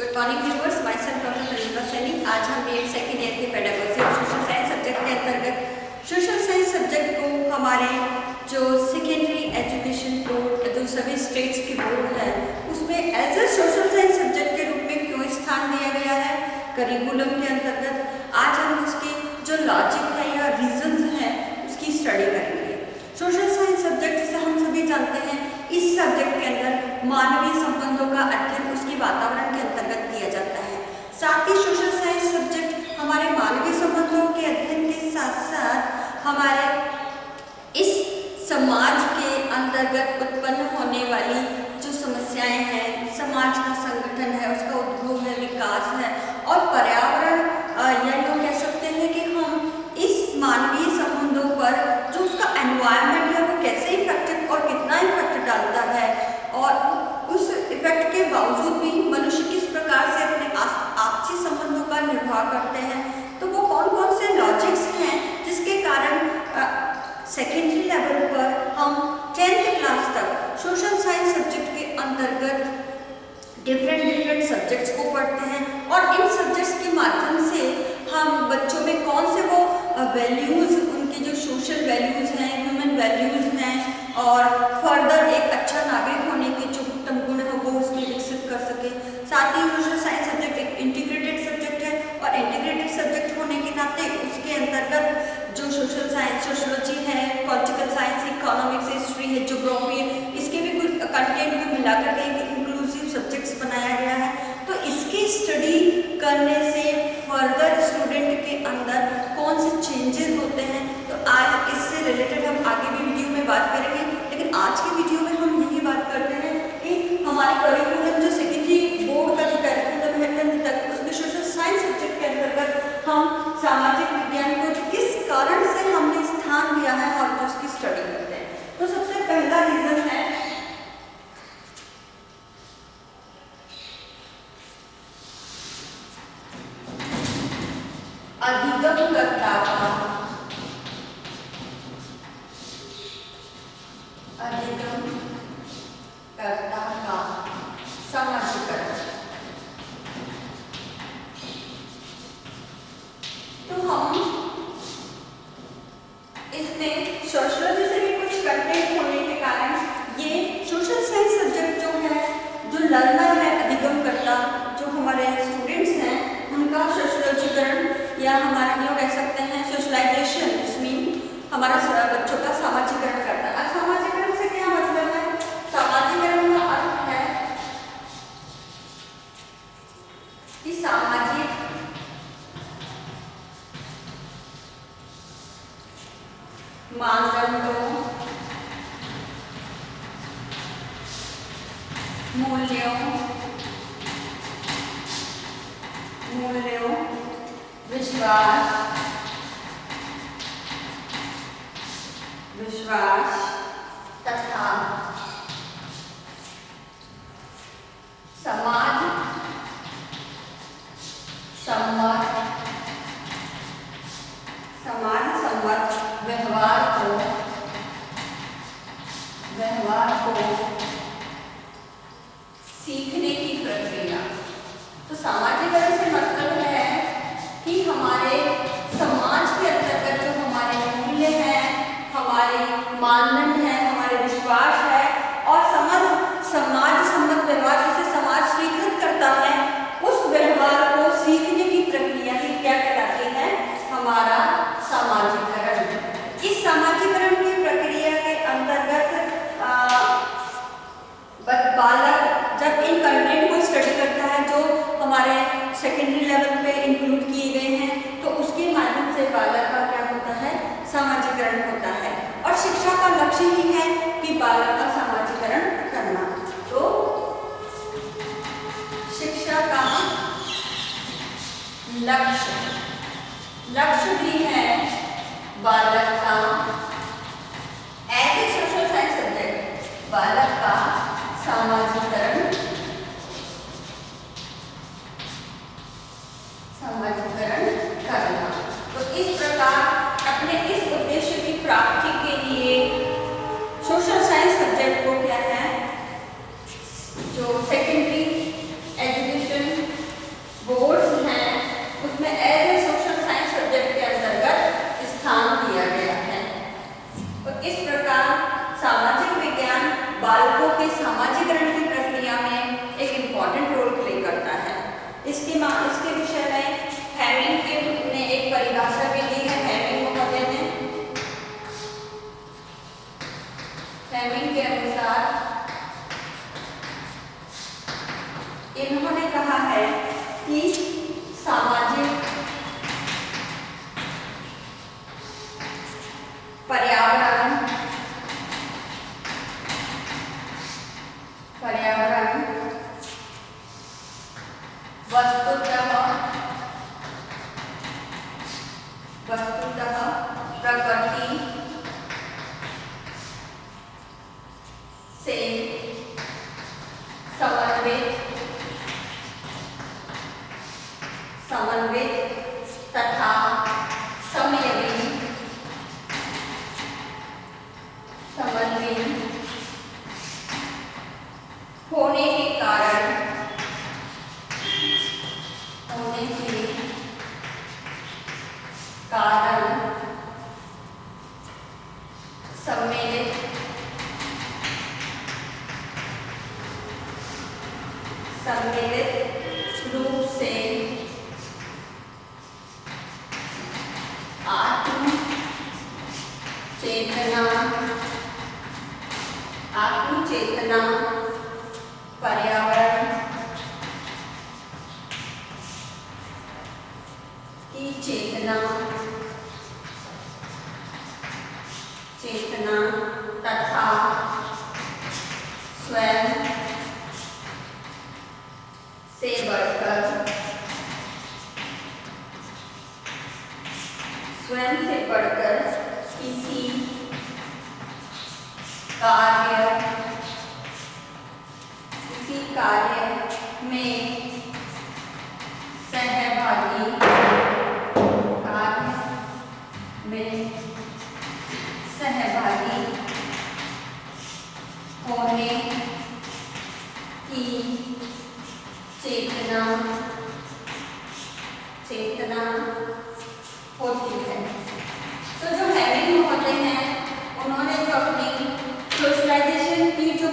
Good morning viewers, my self doctor Priyanka Saini. आज हम BEd second year के पेडागोजी और सोशल साइंस सब्जेक्ट के अंतर्गत सोशल साइंस सब्जेक्ट को हमारे जो सेकेंडरी एजुकेशन बोर्ड जो सभी स्टेट्स की बोर्ड है उसमें as a social science subject के रूप में क्यों स्थान दिया गया है करिकुलम के अंतर्गत। आज हम उसके जो लॉजिक है या रीजंस हैं उसकी स्टडी करेंगे। सोशल साइंस सब्जेक्ट जिसे हम सभी जानते हैं, इस सब्जेक्ट के अंदर मानवीय संबंधों का अध्ययन उसकी वातावरण के अंतर्गत किया जाता है। साथ ही सोशल साइंस सब्जेक्ट हमारे मानवीय संबंधों के अध्ययन के साथ साथ हमारे इस समाज के अंतर्गत उत्पन्न होने वाली जो समस्याएं हैं, समाज का संगठन है, उसका उद्भव है, विकास है और पर्यावरण या यूँ कह सकते हैं कि हम इस मानवीय संबंधों पर जो उसका एनवायरनमेंट है वो कैसे इफेक्ट और कितना इफेक्ट डालता है और उस इफेक्ट के बावजूद भी मनुष्य किस प्रकार से अपने आपसी संबंधों का निर्वाह करते हैं, तो वो कौन कौन से लॉजिक्स हैं जिसके कारण सेकेंडरी लेवल पर हम 10th क्लास तक सोशल साइंस सब्जेक्ट के अंतर्गत डिफरेंट सब्जेक्ट्स को पढ़ते हैं और इन सब्जेक्ट्स के माध्यम से हम बच्चों में कौन से वो वैल्यूज़, उनके जो सोशल वैल्यूज़ हैं, ह्यूमन वैल्यूज़ हैं और फर्दर एक अच्छा नागरिक होने के जो उत्तम गुण है वो उसमें विकसित कर सके। साथ ही सोशल साइंस सब्जेक्ट एक इंटीग्रेटेड सब्जेक्ट है और इंटीग्रेटेड सब्जेक्ट होने के नाते उसके अंतर्गत जो सोशल साइंस, सोशोलॉजी है, पॉलिटिकल साइंस, इकोनॉमिक्स, हिस्ट्री है, ज्योग्राफी है, इसके भी कुछ कंटेंट को मिलाकर के एक इंक्लूसिव सब्जेक्ट्स बनाया गया है। तो इसकी स्टडी करने से फर्दर स्टूडेंट के अंदर कौन से चेंजेस होते हैं, तो आज इससे रिलेटेड हम आगे भी वीडियो में बात करेंगे। लेकिन आज की वीडियो में हम यही बात करते हैं कि हमारे करिकुलम जो सेकेंडरी बोर्ड का जो करिकुलम है 10th तक, उसमें सोशल साइंस सब्जेक्ट के अंतर्गत हम सामाजिक विज्ञान को किस कारण से हमने स्थान दिया है और जो उसकी स्टडी करते हैं। तो सबसे पहला रीजन है अधिगमकर्ता का समाजीकरण। तो हम इसमें सोशोलॉजी से भी कुछ कंटेंट होने के कारण ये सोशल साइंस सब्जेक्ट जो है, जो लर्नर है, अधिगमकर्ता जो हमारे स्टूडेंट्स हैं, उनका सोशोलॉजीकरण या हमारा यूँ कह सकते हैं सोशलाइजेशन, इसमें हमारा बच्चों का सामाजिकरण करता है। अब सामाजिकरण से क्या मतलब है? सामाजिकरण का अर्थ है कि सामाजिक मानदंडों, मूल्यों, विश्वास तथा समाज सम्मत व्यवहार को सीखने की प्रक्रिया। तो सामाजिकरण से मतलब है कि हमारे समाज के अंतर्गत जो हमारे मूल्य हैं, हमारे मानदंड हैं, हमारे विश्वास है और समाज सम्मत व्यवहार जिसे समाज स्वीकृत करता है, उस व्यवहार को सीखने की प्रक्रिया ही क्या कहलाती है? हमारा सामाजिकरण। इस सामाजिकरण की प्रक्रिया के अंतर्गत बालक जब इन कंटेंट को स्टडी करता है जो हमारे सेकेंडरी लेवल पे इंक्लूड किए गए हैं, तो उसके माध्यम से बालक का क्या होता है? सामाजिकरण होता है। और शिक्षा का लक्ष्य ही है कि बालक का सामाजिकरण करना। तो शिक्षा का लक्ष्य भी है बालक का as a social science subject, बालक का सामाजिकरण करना। तो इस प्रकार अपने इस उद्देश्य की प्राप्ति के लिए सोशल साइंस सब्जेक्ट को क्या है, जो सेकेंडरी एजुकेशन इसके विषय में हेमिंग ने एक परिभाषा भी दी है। हेमिंग महोदय ने हेमिंग के अनुसार इन्होंने कहा है कि सामाजिक पर्यावरण वस्तुतः प्रकृति से समन्वित तथा समन्वयी होने के कारण सम्मिलित रूप से आत्म चेतना पर्यावरण की चेतना तथा स्वयं से बढ़कर किसी कार्य में सहभागी होने की चेतना होती है। तो जो हेमिंग महोदय हैं उन्होंने जो अपनी सोशलाइजेशन की जो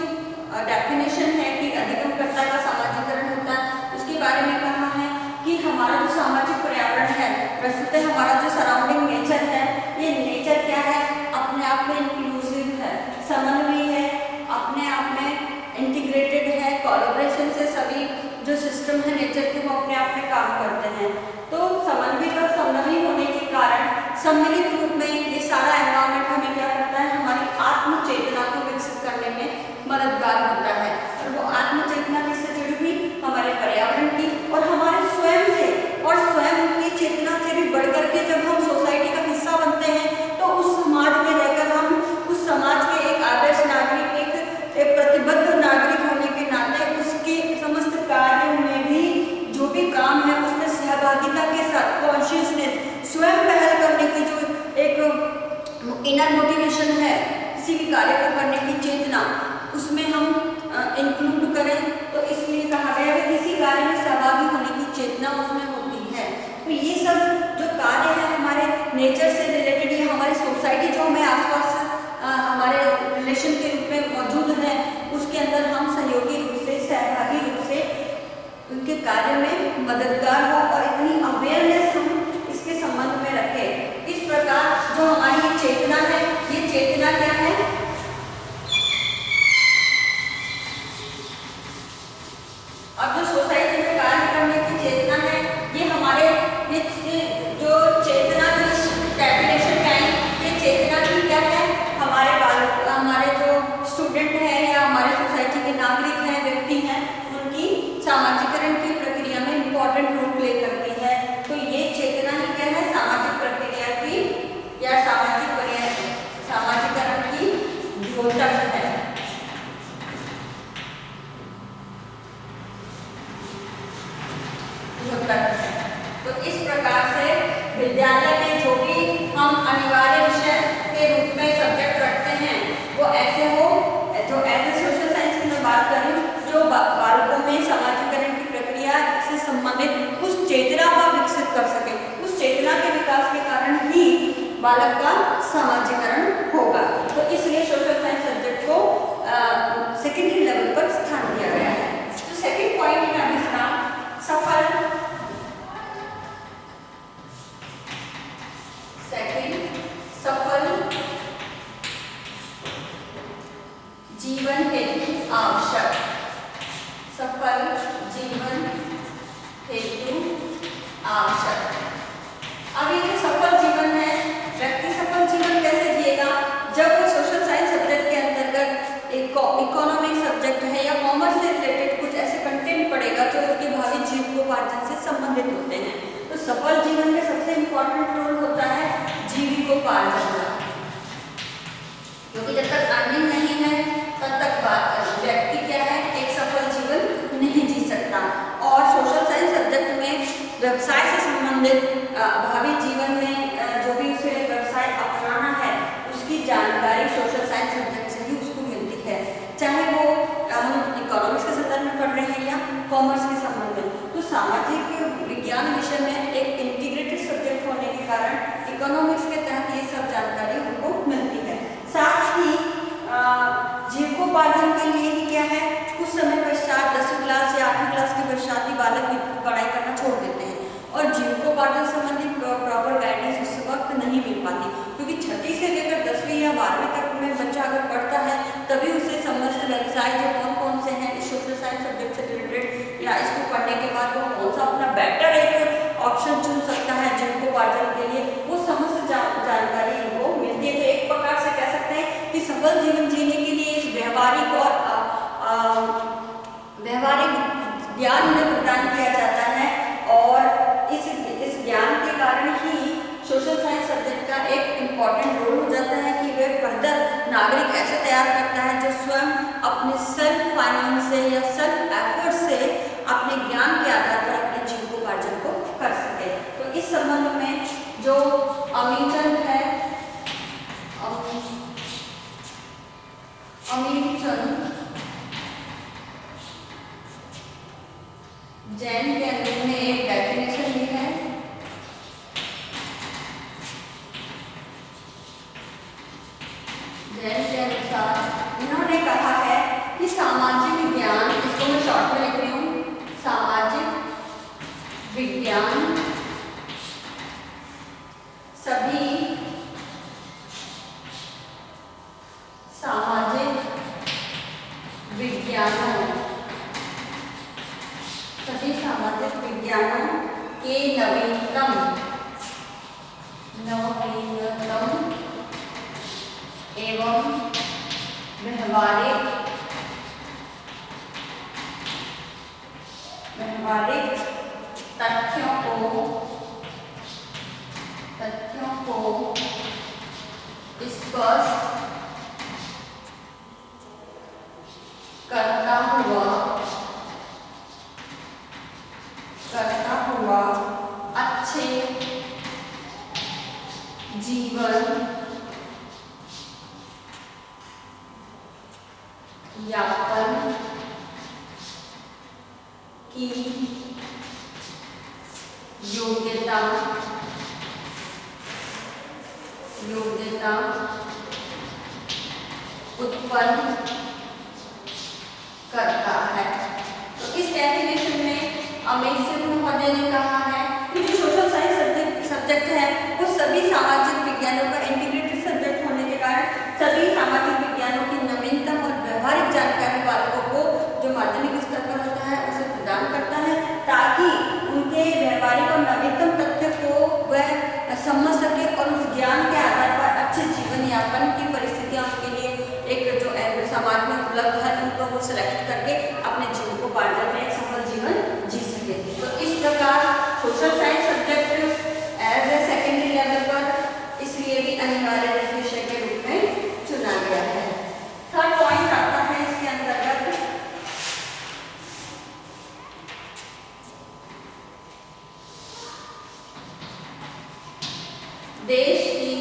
डेफिनेशन है कि अधिगमकर्ता का सामाजिकरण होता है, उसके बारे में कहा है कि हमारा जो सामाजिक पर्यावरण है, वस्तुतः हमारा जो सराउंडिंग नेचर है, ये नेचर क्या है, अपने आप में इंक्लूसिव है, समन्वयी है, अपने आप में इंटीग्रेटेड है, कोलैबोरेशन से सभी जो सिस्टम है नेचर के वो अपने आप में काम करते हैं। तो समन्वित और समन्वयी होने के कारण सम्मिलित रूप में ये सारा एनवायरनमेंट हमें क्या करता है, हमारी आत्म चेतना को विकसित करने में मददगार होता है। और वो आत्म चेतना किससे जुड़ी हुई, हमारे पर्यावरण की और हमारे स्वयं से, और स्वयं की चेतना से भी बढ़ करके जब हम सोसाइटी का हिस्सा बनते हैं तो उस समाज में रहकर हम उस समाज के एक आदर्श नागरिक, एक प्रतिबद्ध नागरिक होने के नाते उसके समस्त कार्यों में भी जो भी काम है उसमें सहभागिता के साथ कॉन्शियसनेस, स्वयं पहल करने की जो एक इनर मोटिवेशन है, किसी भी कार्य को करने की चेतना, उसमें हम इंक्लूड करें। तो इसलिए कहा गया है किसी कार्य में सहभागी होने की चेतना उसमें होती है। तो ये सब जो कार्य है हमारे नेचर से रिलेटेड, ये हमारी सोसाइटी जो हमें आसपास हमारे रिलेशन के रूप में मौजूद है, उसके अंदर हम सहयोगी रूप से, सहभागी रूप से उनके कार्य में मददगार हो और इतनी अवेयरनेस हम इसके संबंध में रखें। इस प्रकार जो हमारी ये चेतना है, ये चेतना क्या है, अब जो सोसाइटी में कार्य करने की चेतना है, ये हमारे ये जो चेतना की डेफिनेशन है, ये चेतना की क्या है, हमारे जो स्टूडेंट हैं या हमारे सोसाइटी के नागरिक हैं, व्यक्ति हैं, उनकी सामाजिकरण की प्रक्रिया में इम्पोर्टेंट रोल प्ले करती है। तो ये चेतना ही क्या है, सामाजिक प्रक्रिया की या सामाजिकरण की द्योतक है। तो इस प्रकार से विद्यालय में जो भी हम अनिवार्य विषय के रूप में सब्जेक्ट रखते हैं वो ऐसे हो, जो ऐसे सोशल साइंस की मैं बात कर रही हूँ, जो बालकों में समाजीकरण की प्रक्रिया से संबंधित उस चेतना को विकसित कर सके। उस चेतना के विकास के कारण ही बालक का समाजीकरण होगा। तो इसलिए सोशल साइंस सब्जेक्ट को सेकेंडरी लेवल पर स्थान दिया गया है। तो सेकेंड पॉइंट है इसका सफल इम्पोर्टेंट रोल होता है जीविकोपार्जन का, क्योंकि जब तक अर्निंग नहीं है तब तक व्यक्ति क्या है, एक सफल जीवन नहीं जी सकता। और सोशल साइंस सब्जेक्ट में व्यवसाय से संबंधित भावी जीवन में जो भी उसे व्यवसाय अपनाना है उसकी जानकारी सोशल साइंस सब्जेक्ट से ही उसको मिलती है, चाहे वो हम इकोनॉमिक्स के संदर्भ में पढ़ रहे हैं या कॉमर्स के संबंध में। तो सामाजिक विज्ञान विषय में एक इंटीग्रेटेड सब्जेक्ट होने के कारण इकोनॉमिक्स के तहत ये सब जानकारी हमको मिलती है। साथ ही जीविकोपार्जन के लिए ही क्या है, कुछ समय पश्चात 10वीं क्लास या 8वीं क्लास के पश्चात ही बालक पढ़ाई करना छोड़ देते हैं और जीविकोपार्जन संबंधी प्रॉपर गाइडेंस उस वक्त नहीं मिल पाती, क्योंकि 6वीं से लेकर 10वीं या 12वीं तक में बच्चा अगर पढ़ता है तभी उसे समस्त व्यवसाय जो कौन कौन से हैं इस सोशल साइंस सब्जेक्ट से रिलेटेड या इसको पढ़ने के बाद वो कौन सा अपना बेटर एक ऑप्शन चुन सकता है जीविकोपार्जन के लिए, वो समस्त जानकारी इनको मिलती है। तो एक प्रकार से कह सकते हैं कि सफल जीवन जीने के लिए एक व्यावहारिक ज्ञान उन्हें प्रदान किया जाता है और इस ज्ञान के कारण ही सोशल साइंस सब्जेक्ट का एक इम्पॉर्टेंट रोल हो जाता है कि वह फर्दर नागरिक ऐसे तैयार करता है जो स्वयं अपने सेल्फ फाइनेंस से या सेल्फ एफर्ट से अपने ज्ञान के आधार पर अपने जीविकोपार्जन को कर सके। तो इस संबंध में जो अमीचंद है, अमीचंद जैन के अंदर में एक डेफिनेशन दी है। जैन के अनुसार इन्होंने कहा है कि सामाजिक विज्ञान, इसको मैं शॉर्ट में लिख रही हूँ, सामाजिक विज्ञान सभी सामाजिक विज्ञानों के नवीनतम एवं व्यवहारिक तथ्यों को स्पष्ट करता हुआ अच्छे जीवन यापन की योग्यता उत्पन्न करता है। तो इस डेफिनेशन में अमेरिकन महोदय ने कहा है कि जो सोशल साइंस सब्जेक्ट है वो सभी सामाजिक विज्ञानों का इंटीग्रेटेड सब्जेक्ट होने के कारण सभी सामाजिक विज्ञानों की नवीनतम और व्यवहारिक जानकारी बालकों को जो माध्यमिक स्तर पर होता है उसे प्रदान करता है, ताकि उनके व्यवहारिक और नवीनतम तथ्य को वह समझ सके और उस ज्ञान के आधार पर अच्छे जीवन यापन की परिस्थितियां उनके लिए एक जो समाज में उपलब्ध है उनको वो सिलेक्ट करके अपने जीविकोपार्जन में एक सफल जीवन जी सके। तो इस प्रकार social science subject as a secondary level पर इसलिए भी अनिवार्य विषय के रूप में चुना गया है। थर्ड पॉइंट आता है इसके अंतर्गत देश की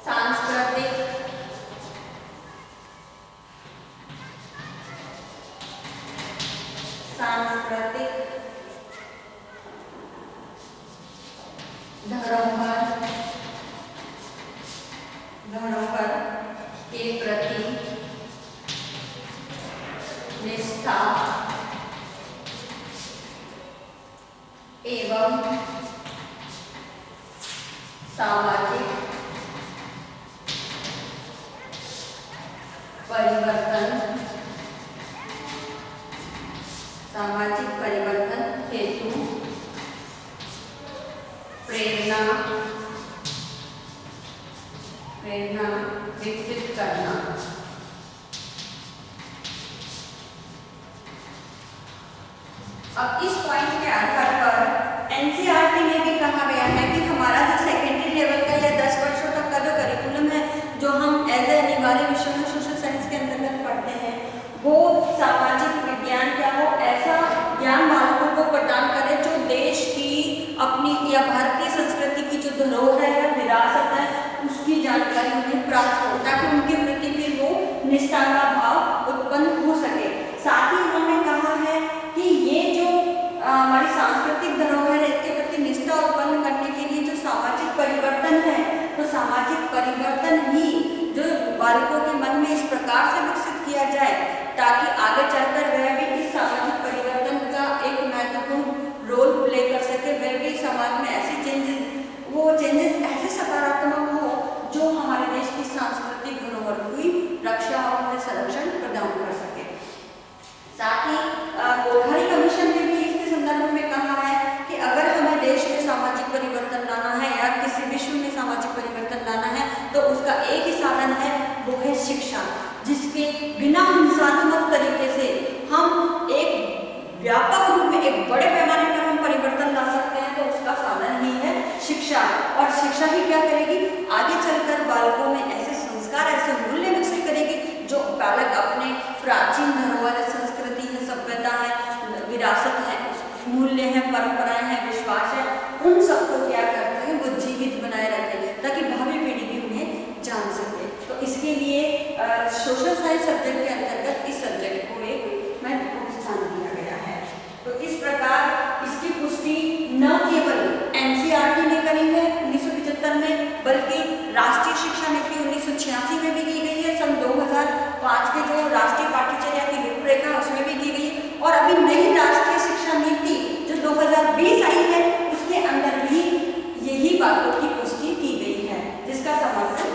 सांस्कृतिक धरोहर के प्रति निष्ठा एवं सामाजिक परिवर्तन हेतु प्रेरणा विकसित करना। अब इस पॉइंट के आधार पर एनसीईआरटी में भी कहा गया है कि हमारा जो सेकेंडरी लेवल का या 10 वर्षों तक का जो करिकुलम है, जो हम एज ए अनिवार्य विषय में सोशल साइंस के अंतर्गत पढ़ते हैं, वो सामाजिक विज्ञान क्या हो, ऐसा ज्ञान बालकों को प्रदान करे जो देश की अपनी या भारतीय संस्कृति की जो धरोहर है, विरासत है, उसकी जानकारी उन्हें प्राप्त हो, ताकि उनके प्रति भी वो निष्ठा का भाव उत्पन्न हो सके। साथ ही उन्होंने कहा है कि ये जो हमारी सांस्कृतिक धरोहर है, इसके प्रति निष्ठा उत्पन्न करने के लिए जो सामाजिक परिवर्तन है, तो सामाजिक परिवर्तन ही जो बालकों के मन में इस प्रकार से विकसित किया जाए ताकि आगे चलकर वह भी इस सामाजिक परिवर्तन का एक महत्वपूर्ण रोल प्ले कर सके, वह भी समाज में ऐसे चेंजेस ऐसे सकारात्मक हो जो हमारे देश की सांस्कृतिक धरोहर की रक्षा और संरक्षण प्रदान कर सके। साथ ही कोठारी कमीशन ने भी इसके संदर्भ में कहा है कि अगर हमें देश में सामाजिक परिवर्तन लाना है या किसी विश्व में सामाजिक परिवर्तन लाना है तो उसका एक ही साधन है, वो है शिक्षा, जिसके बिना हिंसात्मक तरीके से हम एक व्यापक रूप में एक बड़े पैमाने पर हम परिवर्तन ला सकते हैं, तो उसका साधन ही है शिक्षा। और शिक्षा ही क्या करेगी, आगे चलकर बालकों में ऐसे संस्कार, ऐसे मूल्य विकसित करेगी जो बालक अपने प्राचीन धरोहर, संस्कृति है, सभ्यता है, विरासत है, मूल्य है, परंपराएं हैं, विश्वास है, उन सबको क्या करते हैं, वो जीवित बनाए रखें ताकि भावी पीढ़ी भी उन्हें जान सके। तो इसके लिए सोशल साइंस सब्जेक्ट के अंतर्गत इस सब्जेक्ट को एक महत्वपूर्ण स्थान दिया गया है। तो इस प्रकार इसकी पुष्टि न केवल एनसीईआरटी ने करी है 1975 में, बल्कि राष्ट्रीय शिक्षा नीति 1986 में भी की गई है, सन 2005 के जो राष्ट्रीय पाठ्यचर्या की रूपरेखा उसमें भी की गई है, और अभी नई राष्ट्रीय शिक्षा नीति जो 2020 आई है उसके अंदर भी यही बातों की पुष्टि की गई है, जिसका समर्थन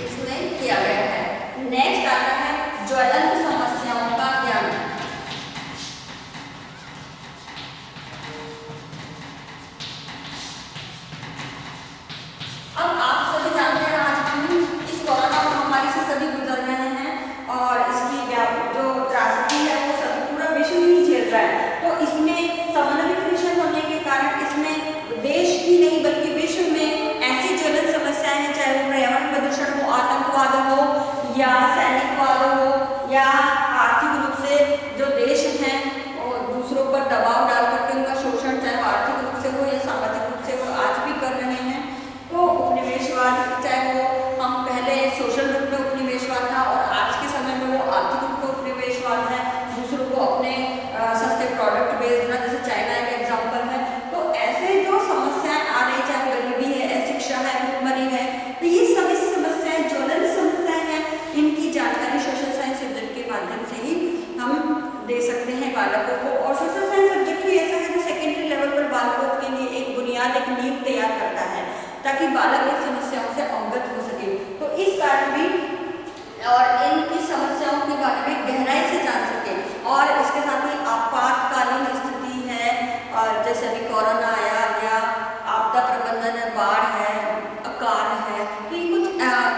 इसमें किया गया है। नेक्स्ट आता है ज्वलंत समस्याओं का ज्ञान। अब आप सभी जानते हैं आज हम इस कोरोना महामारी से सभी गुजर रहे हैं और इसकी जो त्रासदी है वो सभी पूरा विश्व ही झेल रहा है। तो इसमें समन्वित मिशन होने के कारण इसमें देश ही नहीं बल्कि विश्व में ऐसी ज्वलंत समस्याएं हैं, चाहे वो पर्यावरण प्रदूषण हो, आतंकवाद हो या सैनिकवाद हो या आर्थिक रूप से जो देश हैं और दूसरों पर दबाव डाल करके उनका शोषण, चाहे वो आर्थिक रूप से हो या सामाजिक रूप से हो, आज भी कर रहे हैं। तो उपनिवेशवाद, चाहे वो हम पहले सोशल रूप में उपनिवेशवाद था और आज के समय में वो आर्थिक रूप में उपनिवेशवाद है, दूसरों को अपने सस्ते प्रोडक्ट बेचना, जैसे चाइना एक एग्जाम्पल है। तो ऐसे जो समस्याएं आ रही, चाहे गरीबी है, अशिक्षा है, भूखमरी है, तो ये सभी समस्याएं ज्वलंत समस्याएं हैं, इनकी जानकारी सोशल साइंस सब्जेक्ट के माध्यम से ही हम दे सकते हैं बालकों को। और सोशल साइंस सब्जेक्ट ही ऐसा है जो सेकेंडरी लेवल पर बालकों के लिए एक बुनियाद, एक नींव तैयार करता है ताकि बालक इन समस्याओं से अवगत हो सके। तो इस कारण भी और इनकी समस्याओं के बारे में गहराई से जान सके। और इसके साथ ही आपातकालीन स्थिति है, और जैसे अभी कोरोना आया या आपदा प्रबंधन है, बाढ़ है, अकाल है, तो ये कुछ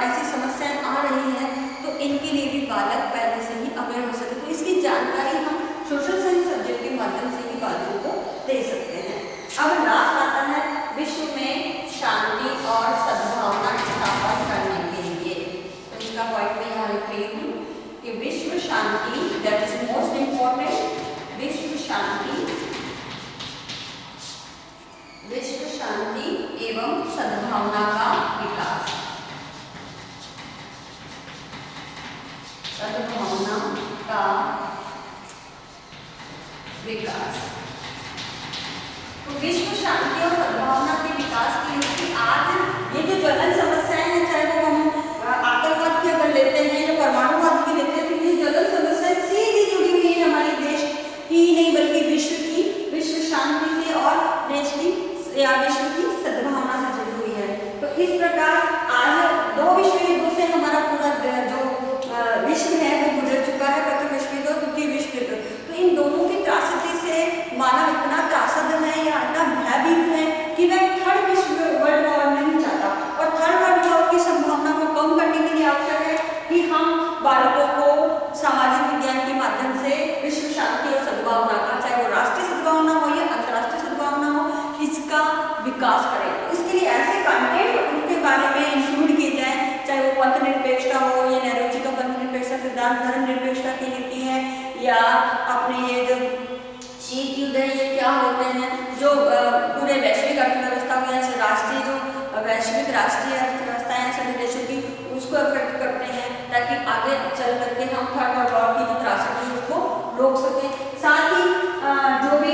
ऐसी समस्याएं आ रही हैं, तो इनके लिए भी बालक पहले से ही अवेयर हो सके। तो इसकी जानकारी हम सोशल साइंस सब्जेक्ट के माध्यम से ही बालकों को दे सकते हैं। अब लास्ट आता है विश्व में शांति और सद्भावना स्थापन करने के लिए। तो इसका पॉइंट मैं यहाँ लिख रही हूँ कि विश्व शांति, दैट इज मोस्ट इम्पोर्टेंट, विश्व शांति एवं सद्भावना का विकास, सद्भावना का विकास। तो विश्व शांति और सद्भावना के विकास के लिए आज ये जो ज्वलंत समस्याएं हैं, चाहे वो हम आतंकवाद की अगर लेते हैं या परमाणुवाद की लेते हैं, तो ये ज्वलंत समस्याएं सीधी जुड़ी हुई है हमारे देश की नहीं बल्कि विश्व की, विश्व शांति से और देश की या विश्व की सद्भावना से जुड़ी हुई है। तो इस प्रकार आज 2 विश्व युद्धों से हमारा पूरा जो विश्व है वो गुजर चुका है, प्रथम विश्व युद्ध और द्वितीय विश्व युद्ध। तो इन दोनों की त्रासदी से या अपने ये जो शीत युद्ध है, ये क्या होते हैं जो पूरे वैश्विक अर्थव्यवस्था को या राष्ट्रीय जो वैश्विक राष्ट्रीय अर्थव्यवस्था है सभी देशों की, उसको अफेक्ट करते हैं, ताकि आगे चल करके हम थर्ड वर्ल्ड वॉर की जो त्रासदी है उसको रोक सकें। साथ ही जो भी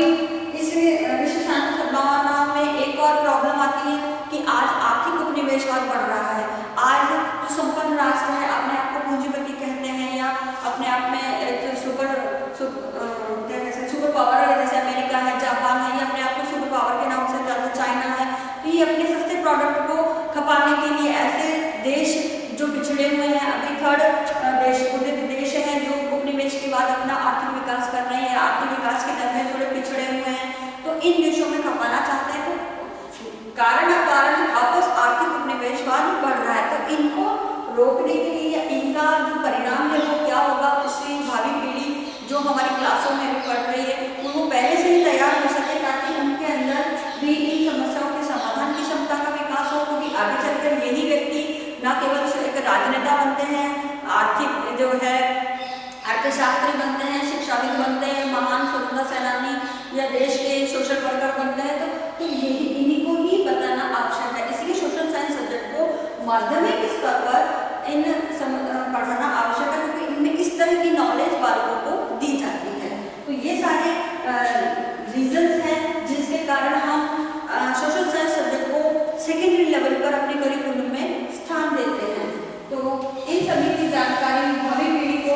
इस विश्व शांति सद्भावना में एक और प्रॉब्लम आती है कि आज आर्थिक उपनिवेशवाद बढ़ रहा है। आज जो संपन्न राष्ट्र है अपने आप को पूंजीपति कहते हैं या अपने आप में सुपर पावर है, जैसे अमेरिका है, जापान है, ये अपने आप को सुपर पावर के नाम से जानते, चाइना है, तो ये अपने सस्ते प्रोडक्ट को खपाने के लिए ऐसे देश जो पिछड़े हुए हैं, अभी थर्ड देश हैं जो उपनिवेश के बाद अपना आर्थिक विकास कर रहे हैं, आर्थिक विकास के दर में थोड़े पिछड़े हुए हैं, तो इन देशों में खपाना चाहते हैं, तो कारण वापस आर्थिक उपनिवेशवाद बढ़ रहा है। तो इनको रोकने के लिए या इनका जो परिणाम है वो क्या होगा, उससे भावी पीढ़ी जो हमारी क्लासों में पढ़ रही है वो पहले से ही तैयार हो सके, ताकि उनके अंदर भी इन समस्याओं के समाधान की क्षमता का विकास हो, क्योंकि आगे चलकर यही व्यक्ति न केवल एक राजनेता बनते हैं, आर्थिक जो है अर्थशास्त्री बनते हैं, शिक्षाविद बनते हैं, महान स्वतंत्रता सेनानी या देश के सोशल वर्कर बनते हैं, तो यही इन्हीं को ही बताना आवश्यक है। इसलिए सोशल साइंस सब्जेक्ट को माध्यमिक स्तर पर पढ़ाना आवश्यक है, क्योंकि इनमें इस तरह की नॉलेज बालकों को दी जाती है। तो ये सारे रीजंस हैं जिसके कारण हम सोशल साइंस सब्जेक्ट को सेकेंडरी लेवल पर अपने करिकुलम में स्थान देते हैं। तो इन सभी की जानकारी भावी पीढ़ी को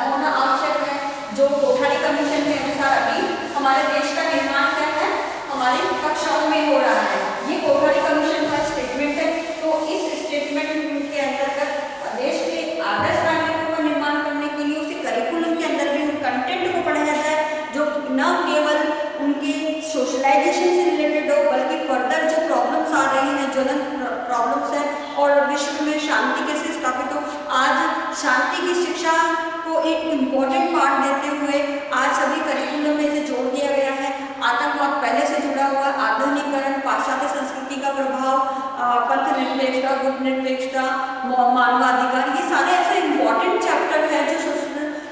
होना आवश्यक है। जो कोठारी कमीशन के अनुसार अभी हमारे देश का निर्माण क्या है, हमारी कक्षाओं में हो रहा है, ये कोठारी कमीशन का स्टेटमेंट है। तो इस स्टेटमेंट के अंतर्गत देश के आदर्श नागरिकों का निर्माण करने के लिए उसे करिकुलम के अंदर भी उन कंटेंट को पढ़ाया जाए जो न केवल उनके सोशलाइजेशन से रिलेटेड हो, बल्कि फर्दर जो प्रॉब्लम्स आ रही हैं, ज्वलंत प्रॉब्लम्स हैं, और विश्व में शांति कैसे स्थापित हो। आज शांति की शिक्षा को एक इम्पोर्टेंट पार्ट देते हुए आज सभी करिकुलम में इसे जोड़ दिया गया है। आतंकवाद पहले से जुड़ा हुआ, आधुनिकीकरण, पाश्चात्य संस्कृति का प्रभाव, पंथ निरपेक्षता, गुट निरपेक्षता, मानवाधिकार, ये सारे ऐसे इम्पोर्टेंट चैप्टर है जो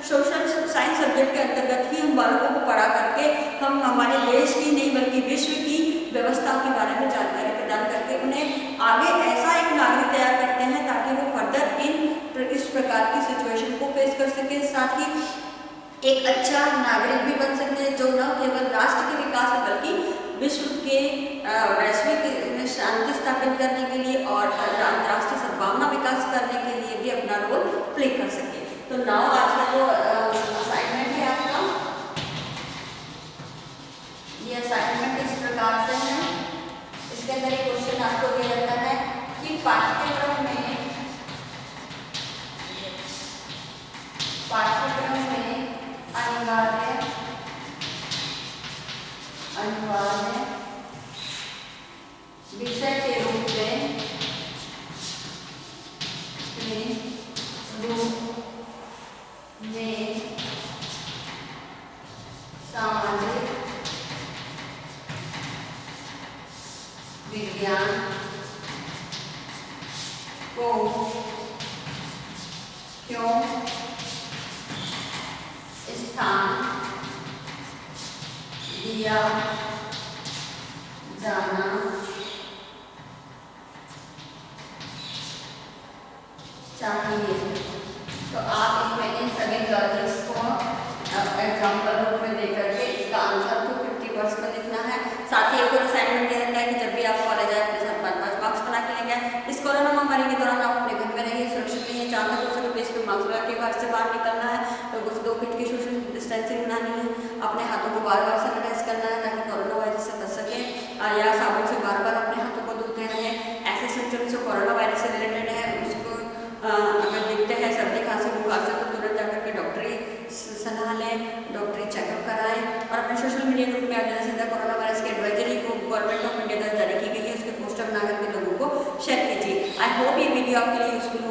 सोशल साइंस सब्जेक्ट के अंतर्गत ही हम बालकों को पढ़ा करके हम हमारे देश की नहीं बल्कि विश्व की व्यवस्था के बारे में जानकारी प्रदान करके उन्हें आगे ऐसा एक नागरिक तैयार करते हैं ताकि वो फर्दर इस प्रकार की सिचुएशन को फेस कर सके, साथ ही एक अच्छा नागरिक भी बन सके जो न केवल राष्ट्र के विकास में बल्कि विश्व के वैश्विक शांति स्थापित करने के लिए और अंतर्राष्ट्रीय सद्भावना विकास करने के लिए भी अपना रोल प्ले कर सके। तो नाउ आज का जो असाइनमेंट है आपका, ये असाइनमेंट इस प्रकार से है। इसके अंदर एक क्वेश्चन आपको दिया जाता है कि पाठ्यक्रम में अनिवार्य विषय के रूप में सामाजिक विज्ञान को क्यों स्थान दिया जाना चाहिए। तो आप इसमें इन सभी लॉजिक्स को एग्जाम्पल रूप में देकर के इसका आंसर तो 50% में लिखना है। साथ ही एक और असाइनमेंट दिया जाता है कि जब भी आप कॉलेज आए अपने साथ 5 मार्क्स बना के लेंगे। इस कोरोना महामारी के दौरान आप अपने घर में रहिए, सुरक्षित रहिए, जहाँ तक हो सके बेस पे मास्क लगा के घर से बाहर निकलना है, लोगों से 2 फीट की सोशल डिस्टेंसिंग बनानी है, अपने हाथों को बार बार सैनिटाइज करना है ताकि कोरोना वायरस से बच सके, या साबुन से बार बार अपने हाथों को धोते रहें। ऐसे सिम्टम्स जो कोरोना वायरस से रिलेटेड है उसको अगर देखते हैं सर्दी खांसी बुखार से तो तुरंत जाकर के डॉक्टरी सलाह लें, डॉक्टरी चेकअप कराएं और अपने सोशल मीडिया ग्रुप में आगे सीधा कोरोना वायरस की एडवाइजरी को गवर्नमेंट ऑफ इंडिया द्वारा जारी की गई है उसके पोस्टर बना करके लोगों को शेयर कीजिए। आई होप ये वीडियो आपके लिए यूजफुल